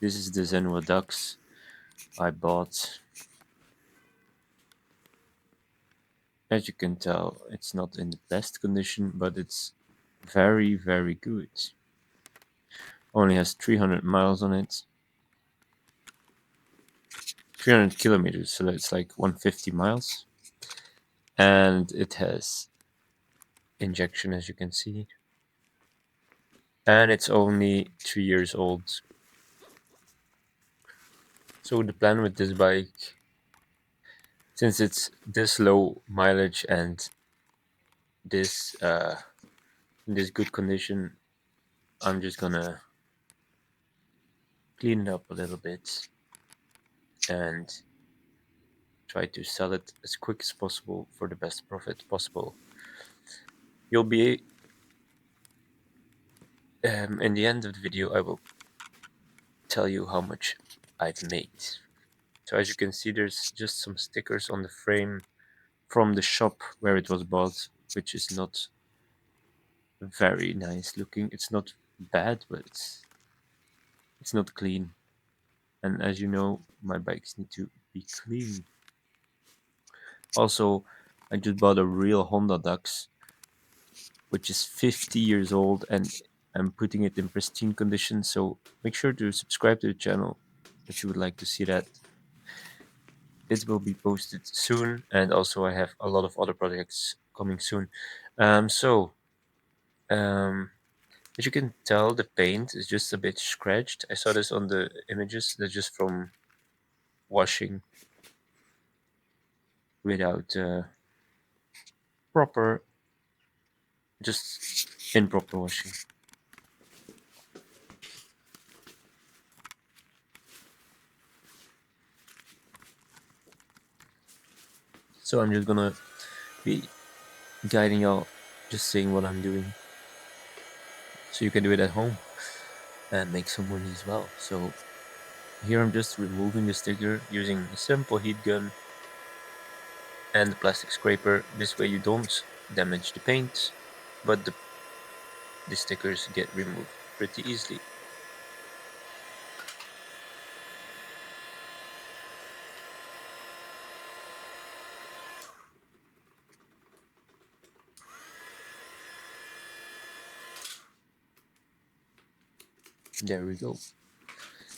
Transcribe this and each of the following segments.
This is the Zenwa ducks I bought. As you can tell, it's not in the best condition, but it's very, very good. Only has 300 miles on it. 300 kilometers, so that's like 150 miles. And it has injection, as you can see. And it's only 3 years old. So the plan with this bike, since it's this low mileage and this in this good condition, I'm just gonna clean it up a little bit and try to sell it as quick as possible for the best profit possible. You'll be in the end of the video, I will tell you how much I've made. So as you can see, there's just some stickers on the frame from the shop where it was bought, which is not very nice looking. It's not bad, but it's not clean. And as you know, my bikes need to be clean. Also, I just bought a real Honda Dux, which is 50 years old, and I'm putting it in pristine condition. So make sure to subscribe to the channel if you would like to see that. It will be posted soon, and also I have a lot of other projects coming soon. So as you can tell, the paint is just a bit scratched. I saw this on the images. That's just from washing without proper, just improper washing. So I'm just gonna be guiding y'all, just saying what I'm doing, so you can do it at home and make some money as well. So here I'm just removing the sticker using a simple heat gun and the plastic scraper. This way you don't damage the paint, but the stickers get removed pretty easily. There we go.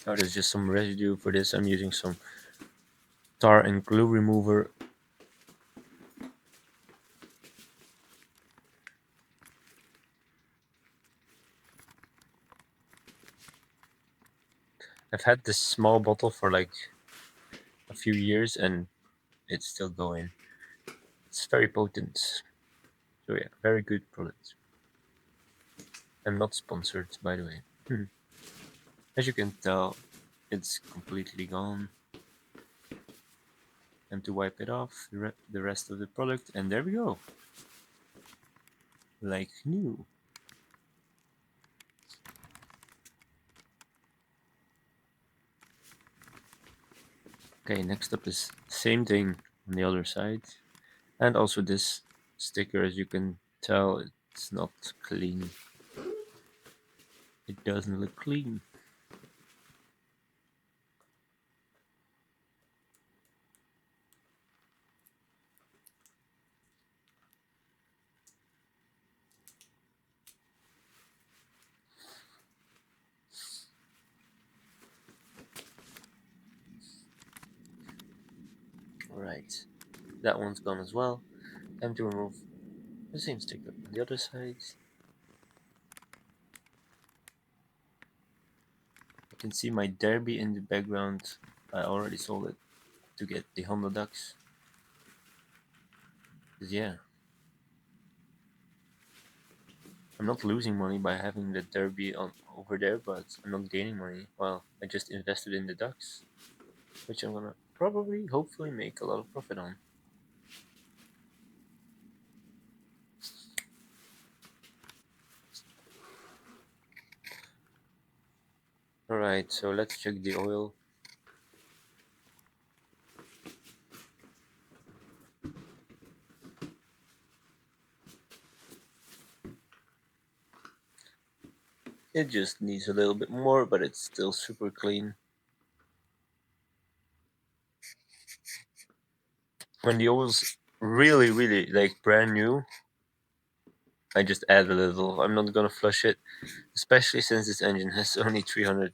Now there's just some residue. For this I'm using some tar and glue remover. I've had this small bottle for like a few years and it's still going. It's very potent. So yeah, very good product. I'm not sponsored, by the way. As you can tell, it's completely gone. And to wipe it off, the rest of the product, and there we go. Like new. Okay, next up is same thing on the other side. And also this sticker, as you can tell, it's not clean. It doesn't look clean. Alright, that one's gone as well. Time to remove the same sticker on the other side. You can see my Derby in the background. I already sold it to get the Honda Ducks. Yeah, I'm not losing money by having the Derby on over there, but I'm not gaining money. Well, I just invested in the Ducks, which I'm gonna probably, hopefully, make a lot of profit on. Alright, so let's check the oil. It just needs a little bit more, but it's still super clean. When the oil's really, really like brand new, I just add a little. I'm not gonna flush it, especially since this engine has only 300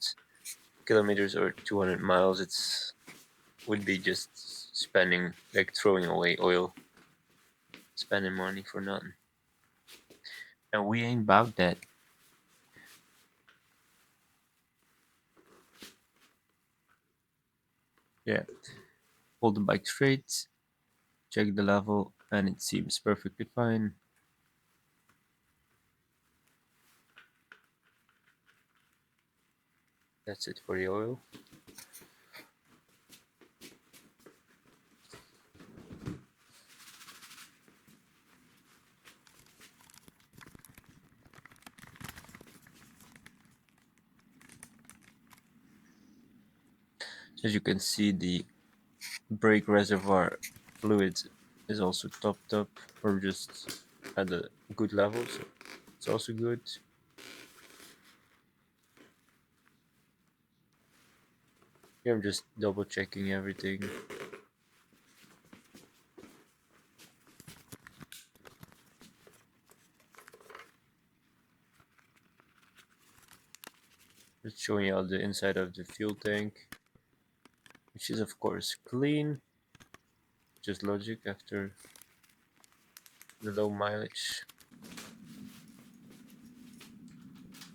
kilometers or 200 miles. It's would be just spending, like throwing away oil, spending money for nothing. And we ain't about that. Yeah. Hold the bike straight, check the level, and it seems perfectly fine. That's it for the oil. As you can see, the brake reservoir fluid is also topped up or just at a good level, so it's also good. Here I'm just double checking everything. Just showing you the inside of the fuel tank, which is of course clean, just logic after the low mileage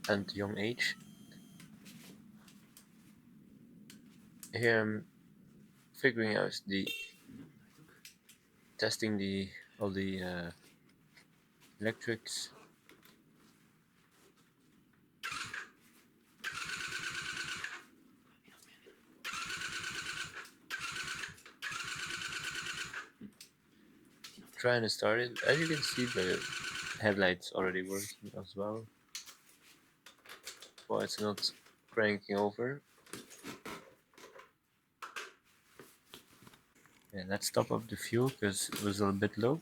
and young age. Here I'm figuring out the testing the all the electrics. Trying to start it. As you can see, the headlights already working as well. Well, it's not cranking over. Yeah, let's top up the fuel because it was a little bit low.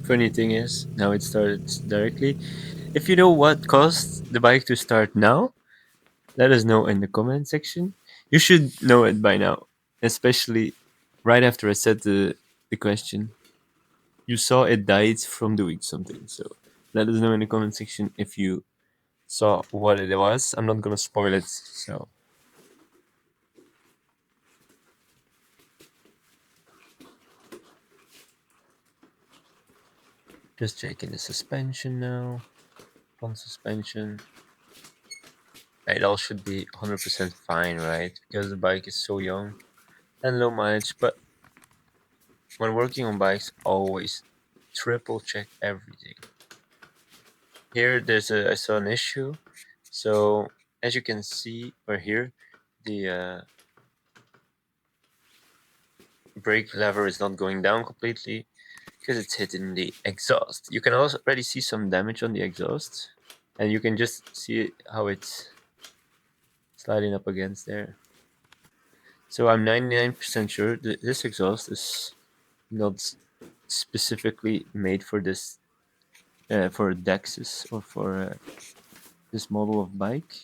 Funny thing is, now it started directly. If you know what caused the bike to start now, let us know in the comment section. You should know it by now, especially right after I said the question. You saw it died from doing something, so let us know in the comment section if you saw what it was. I'm not gonna spoil it, so just checking the suspension now. Front suspension. It all should be 100% fine, right? Because the bike is so young and low mileage. But when working on bikes, always triple check everything. Here, I saw an issue. So as you can see or hear, the brake lever is not going down completely because it's hitting the exhaust. You can also already see some damage on the exhaust, and you can just see how it's sliding up against there. So I'm 99% sure that this exhaust is not specifically made for this, for Dexus or for this model of bike.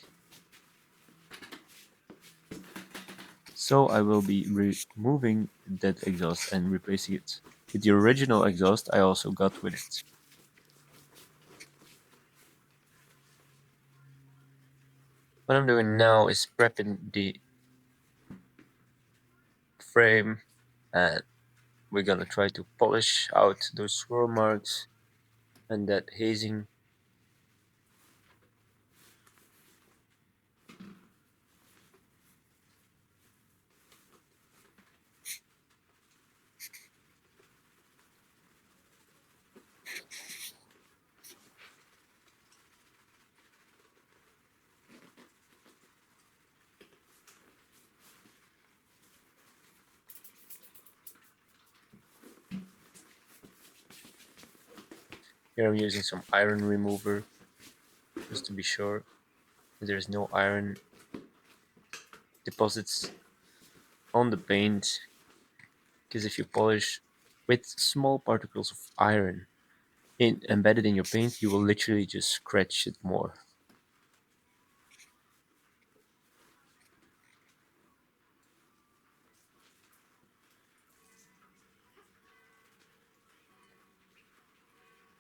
So I will be removing that exhaust and replacing it with the original exhaust I also got with it. What I'm doing now is prepping the frame, and we're gonna try to polish out those swirl marks and that hazing. Here I'm using some iron remover just to be sure that there's no iron deposits on the paint, because if you polish with small particles of iron embedded in your paint, you will literally just scratch it more.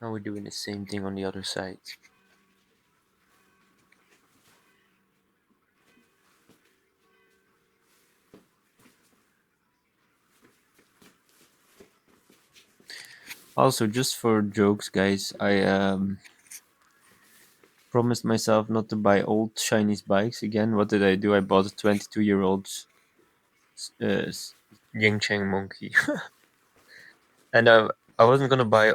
Now we're doing the same thing on the other side. Also, just for jokes, guys, I promised myself not to buy old Chinese bikes again. What did I do? I bought a 22-year-old Yingcheng monkey. And I wasn't gonna buy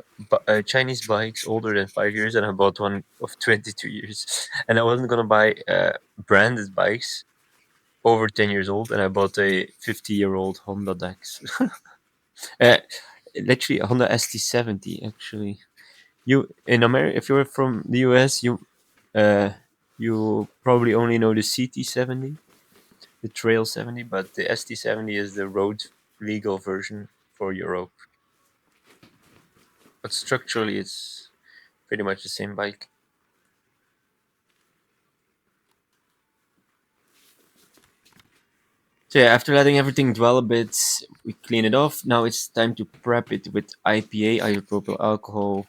Chinese bikes older than 5 years, and I bought one of 22 years. And I wasn't gonna buy branded bikes over 10 years old, and I bought a 50-year-old Honda Dax. uh, Literally a Honda ST70. Actually, you in America, if you're from the US, you probably only know the CT70, the Trail 70, but the ST70 is the road legal version for Europe. But structurally, it's pretty much the same bike. So yeah, after letting everything dwell a bit, we clean it off. Now it's time to prep it with IPA, isopropyl alcohol,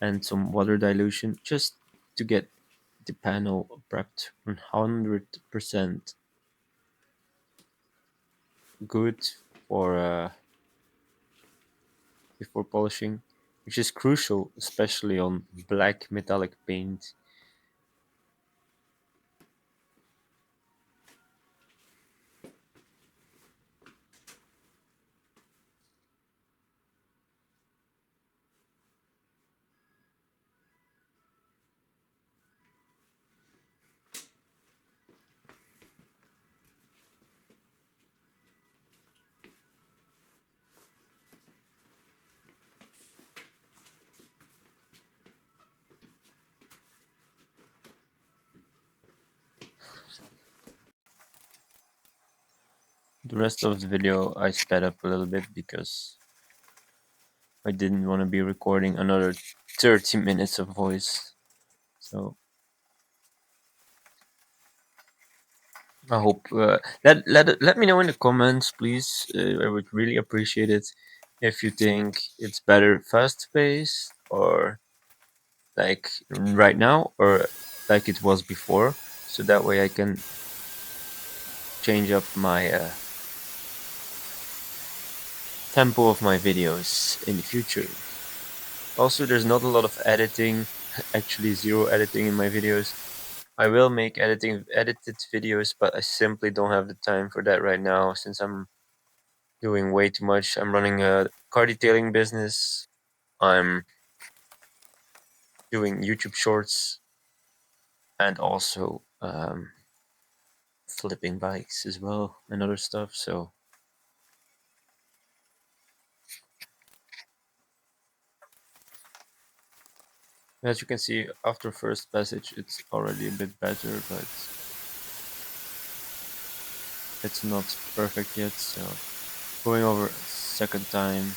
and some water dilution, just to get the panel prepped 100% good for before polishing, which is crucial, especially on black metallic paint. The rest of the video I sped up a little bit because I didn't want to be recording another 30 minutes of voice. So I hope let me know in the comments, please. I would really appreciate it if you think it's better fast paced or like right now or like it was before, so that way I can change up my tempo of my videos in the future. Also, there's not a lot of editing, actually zero editing in my videos. I will make edited videos, but I simply don't have the time for that right now since I'm doing way too much. I'm running a car detailing business. I'm doing YouTube shorts and also flipping bikes as well and other stuff. So as you can see, after first passage, it's already a bit better, but it's not perfect yet. So going over second time.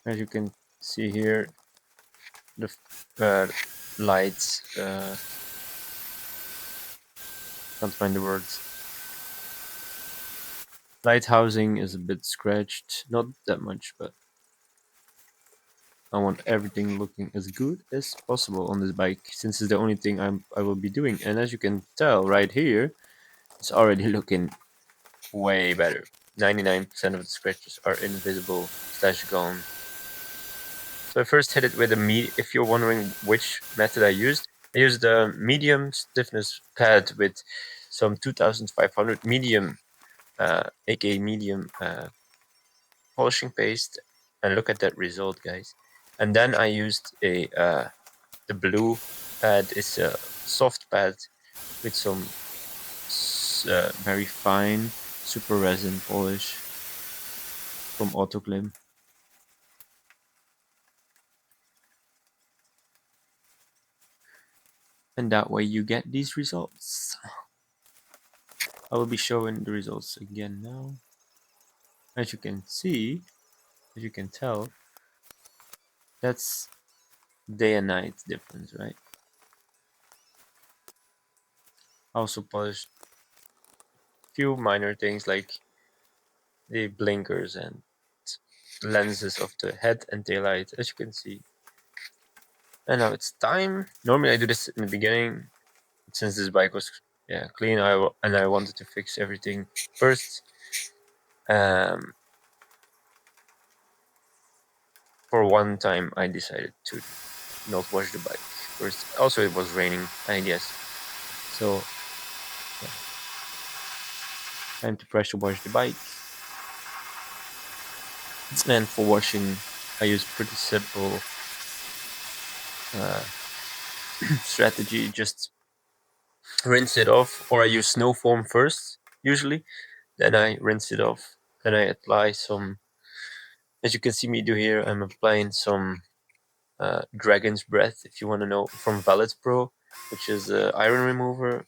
As you can see here, the lights, can't find the words. Light housing is a bit scratched, not that much, but I want everything looking as good as possible on this bike, since it's the only thing I will be doing. And as you can tell right here, it's already looking way better. 99% of the scratches are invisible / gone. So I first hit it with a if you're wondering which method I used a medium stiffness pad with some 2500 medium aka medium polishing paste, and look at that result, guys. And then I used the blue pad. Is a soft pad with some very fine super resin polish from Autoclim. And that way you get these results. I will be showing the results again now. As you can see, as you can tell, that's day and night difference, right? I also polished a few minor things like the blinkers and lenses of the head and tail light, as you can see. And now it's time. Normally I do this in the beginning, since this bike was clean. And I wanted to fix everything first. For one time, I decided to not wash the bike first. Also, it was raining, I guess. So, yeah. Time to pressure wash the bike. And for washing, I use pretty simple strategy. Just rinse it off, or I use snow foam first, usually. Then I rinse it off. Then I apply some, as you can see me do here, I'm applying some Dragon's Breath, if you want to know, from Valet Pro, which is an iron remover.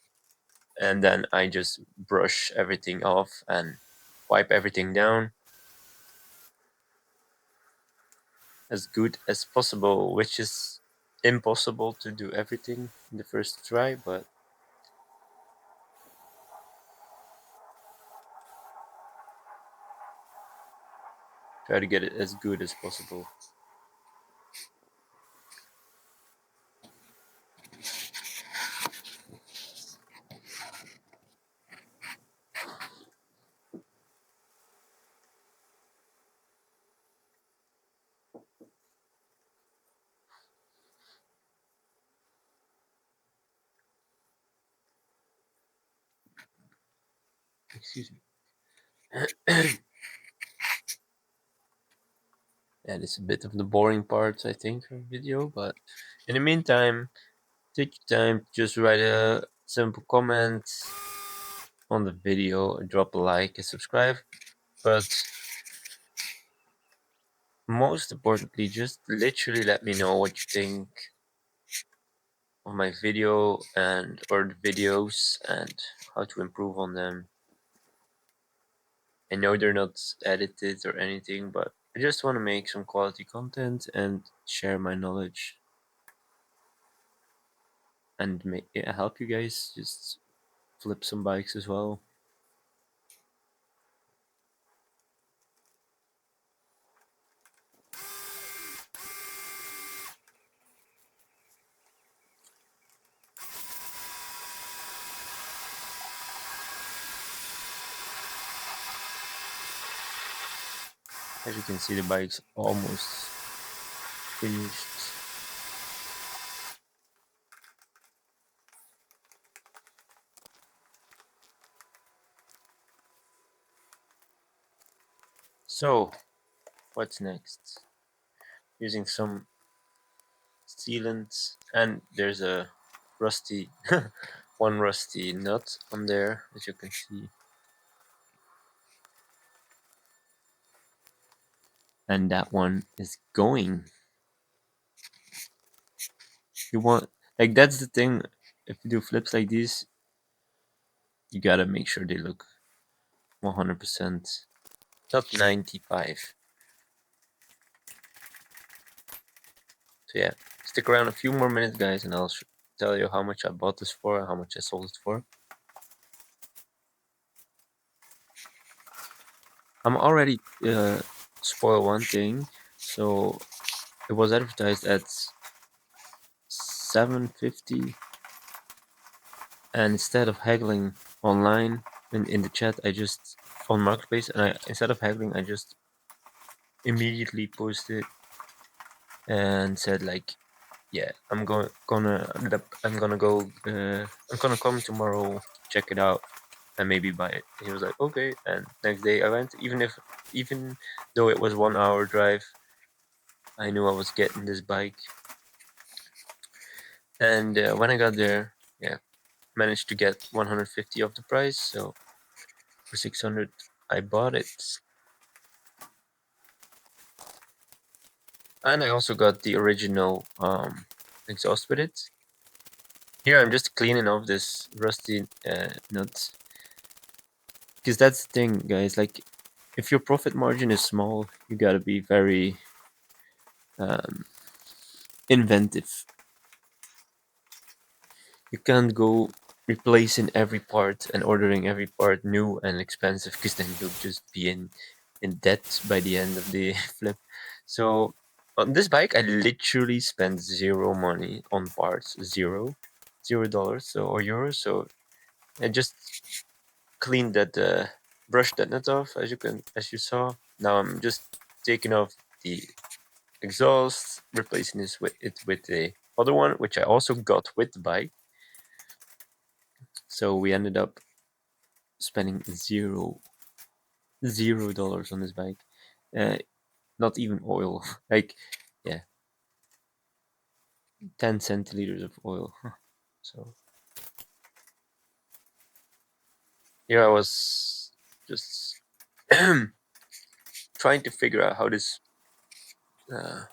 And then I just brush everything off and wipe everything down as good as possible, which is impossible to do everything in the first try, but try to get it as good as possible. Excuse me. Yeah, it's a bit of the boring part, I think, of the video, but in the meantime, take your time, just write a simple comment on the video, drop a like and subscribe, but most importantly, just literally let me know what you think of my video and or the videos and how to improve on them. I know they're not edited or anything, but I just want to make some quality content and share my knowledge and help you guys just flip some bikes as well. As you can see, the bike's almost finished. So, what's next? Using some sealant, and there's a rusty one rusty nut on there, as you can see. And that one is going. You want, like, that's the thing. If you do flips like this, you gotta make sure they look 100%, not 95. So yeah, stick around a few more minutes, guys, and I'll tell you how much I bought this for and how much I sold it for. I'm already spoil one thing. So it was advertised at $750, and instead of haggling online in the chat, I just on Marketplace, and instead of haggling, I just immediately posted and said like, yeah, I'm gonna come tomorrow, check it out. and maybe buy it. He was like, okay. And next day I went, even though it was 1 hour drive, I knew I was getting this bike. And when I got there, yeah, managed to get 150 of the price. So for 600, I bought it. And I also got the original exhaust with it. Here I'm just cleaning off this rusty nuts. Because that's the thing, guys. Like, if your profit margin is small, you gotta be very inventive. You can't go replacing every part and ordering every part new and expensive, because then you'll just be in debt by the end of the flip. So on this bike, I literally spent zero money on parts, $0, so or euros. So I just cleaned that, brushed that nut off, as you saw. Now I'm just taking off the exhaust, replacing it with the other one, which I also got with the bike. So we ended up spending $0 on this bike. Uh, Not even oil. Like, yeah, 10 centiliters of oil. So here I was just trying to figure out how this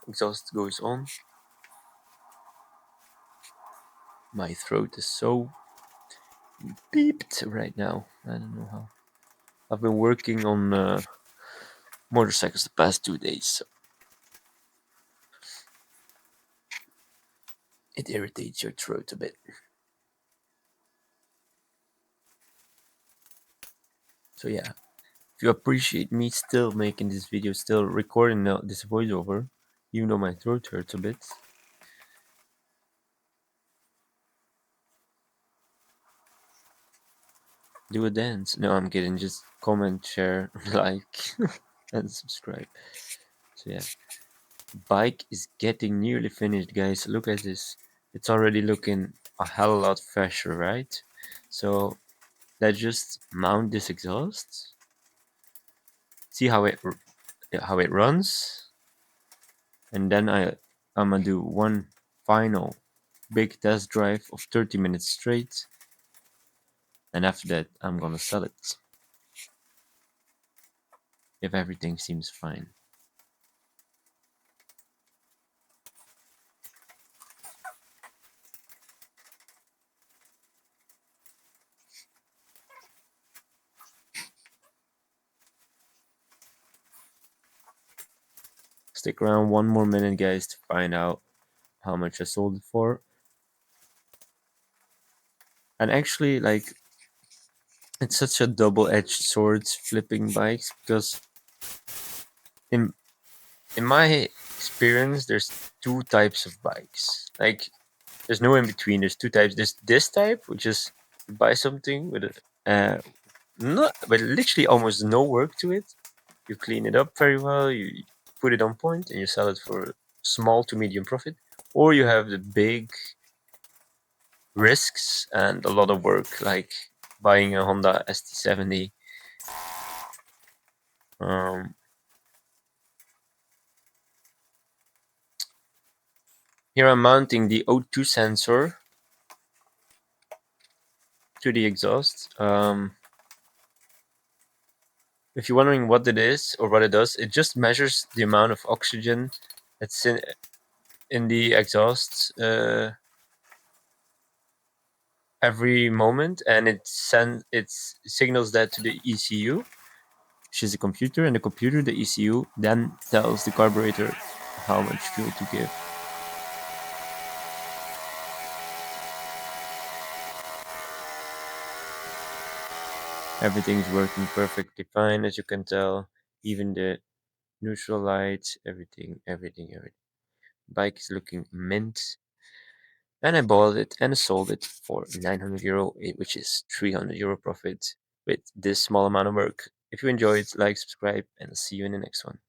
exhaust goes on. My throat is so beeped right now. I don't know how. I've been working on motorcycles the past 2 days, so it irritates your throat a bit. So yeah, if you appreciate me still making this video, still recording this voiceover, even though my throat hurts a bit, do a dance. No, I'm kidding. Just comment, share, like, and subscribe. So yeah, bike is getting nearly finished, guys. Look at this. It's already looking a hell of a lot fresher, right? So let's just mount this exhaust. See how it runs, and then I'm gonna do one final big test drive of 30 minutes straight, and after that I'm gonna sell it if everything seems fine. Stick around 1 more minute, guys, to find out how much I sold it for. And actually, like, it's such a double-edged sword flipping bikes, because in in my experience there's two types of bikes. Like, there's no in between. There's two types. There's this type, which is you buy something with not with literally almost no work to it. You clean it up very well, you put it on point, and you sell it for small to medium profit. Or you have the big risks and a lot of work, like buying a Honda ST70. Um, Here I'm mounting the O2 sensor to the exhaust. If you're wondering what it is or what it does, it just measures the amount of oxygen that's in the exhaust every moment, and it signals that to the ECU, which is a computer, and the ECU, then tells the carburetor how much fuel to give. Everything's working perfectly fine, as you can tell. Even the neutral lights, everything. Bike is looking mint. And I bought it and sold it for €900, which is €300 profit with this small amount of work. If you enjoyed, like, subscribe, and I'll see you in the next one.